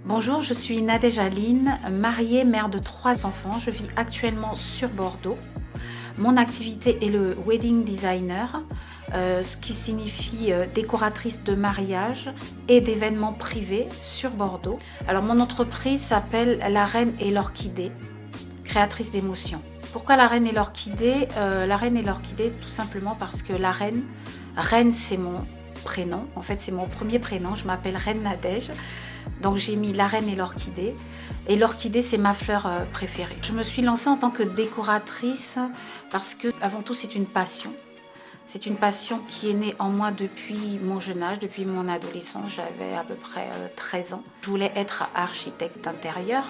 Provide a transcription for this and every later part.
Bonjour, je suis Nadège Aline, mariée, mère de 3 enfants. Je vis actuellement sur Bordeaux. Mon activité est le wedding designer, ce qui signifie décoratrice de mariage et d'événements privés sur Bordeaux. Alors mon entreprise s'appelle La Reine et l'Orchidée, créatrice d'émotions. Pourquoi La Reine et l'Orchidée La Reine et l'Orchidée, tout simplement parce que la Reine, c'est mon prénom. En fait, c'est mon premier prénom. Je m'appelle Reine Nadège. Donc j'ai mis la reine et l'orchidée. Et l'orchidée, c'est ma fleur préférée. Je me suis lancée en tant que décoratrice parce que, avant tout, c'est une passion. C'est une passion qui est née en moi depuis mon jeune âge, depuis mon adolescence. J'avais à peu près 13 ans. Je voulais être architecte d'intérieur,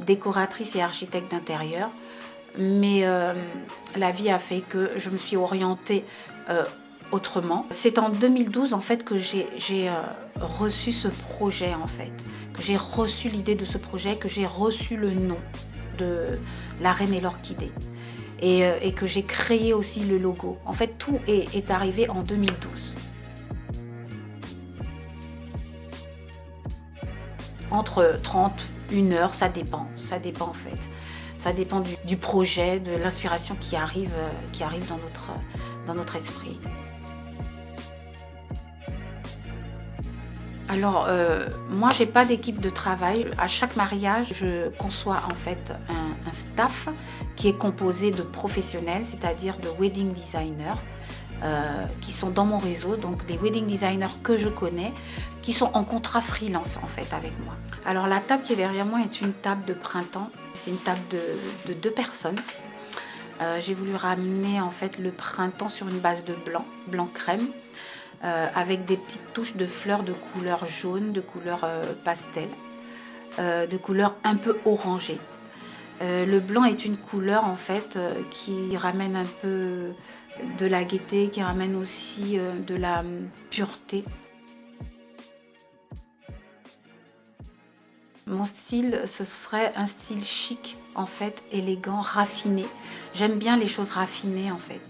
décoratrice et architecte d'intérieur. Mais la vie a fait que je me suis orientée autrement. C'est en 2012 en fait que j'ai reçu ce projet en fait, que j'ai reçu l'idée de ce projet, que j'ai reçu le nom de La Reine et l'Orchidée et que j'ai créé aussi le logo. En fait, tout est arrivé en 2012. Entre 30, 1 heure, ça dépend en fait. Ça dépend du projet, de l'inspiration qui arrive dans notre esprit. Alors, moi, j'ai pas d'équipe de travail. À chaque mariage, je conçois en fait un staff qui est composé de professionnels, c'est-à-dire de wedding designers, qui sont dans mon réseau, donc des wedding designers que je connais, qui sont en contrat freelance en fait avec moi. Alors, la table qui est derrière moi est une table de printemps. C'est une table de 2 personnes. J'ai voulu ramener en fait le printemps sur une base de blanc crème. Avec des petites touches de fleurs de couleur jaune, de couleur pastel, de couleur un peu orangée. Le blanc est une couleur en fait qui ramène un peu de la gaieté, qui ramène aussi de la pureté. Mon style, ce serait un style chic, en fait, élégant, raffiné. J'aime bien les choses raffinées, en fait.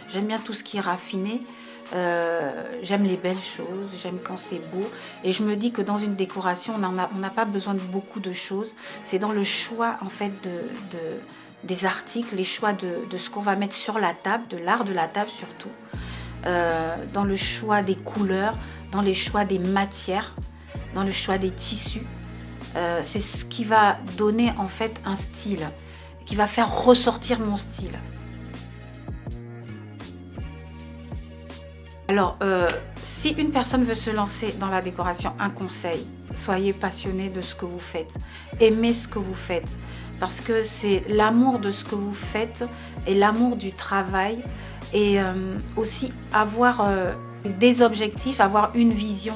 J'aime bien tout ce qui est raffiné. J'aime les belles choses, j'aime quand c'est beau. Et je me dis que dans une décoration, on n'a pas besoin de beaucoup de choses. C'est dans le choix, en fait, des articles, les choix de ce qu'on va mettre sur la table, de l'art de la table surtout. Dans le choix des couleurs, dans les choix des matières, dans le choix des tissus. C'est ce qui va donner en fait un style, qui va faire ressortir mon style. Alors, si une personne veut se lancer dans la décoration, un conseil, soyez passionné de ce que vous faites, aimez ce que vous faites, parce que c'est l'amour de ce que vous faites et l'amour du travail et aussi avoir des objectifs, avoir une vision.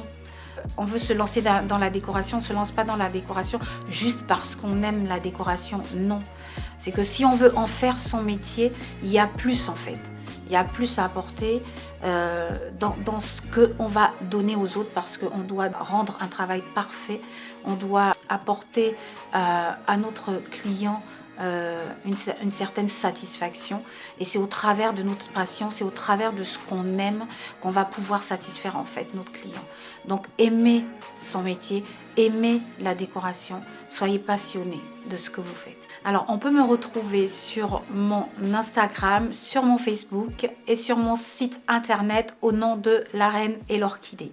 On veut se lancer dans la décoration, on ne se lance pas dans la décoration juste parce qu'on aime la décoration, non. C'est que si on veut en faire son métier, il y a plus en fait. Il y a plus à apporter dans ce qu'on va donner aux autres parce qu'on doit rendre un travail parfait. On doit apporter à notre client une certaine satisfaction et c'est au travers de notre passion, c'est au travers de ce qu'on aime qu'on va pouvoir satisfaire en fait notre client. Donc aimez son métier, aimez la décoration, soyez passionné de ce que vous faites. Alors on peut me retrouver sur mon Instagram, sur mon Facebook et sur mon site internet au nom de La Reine et l'Orchidée.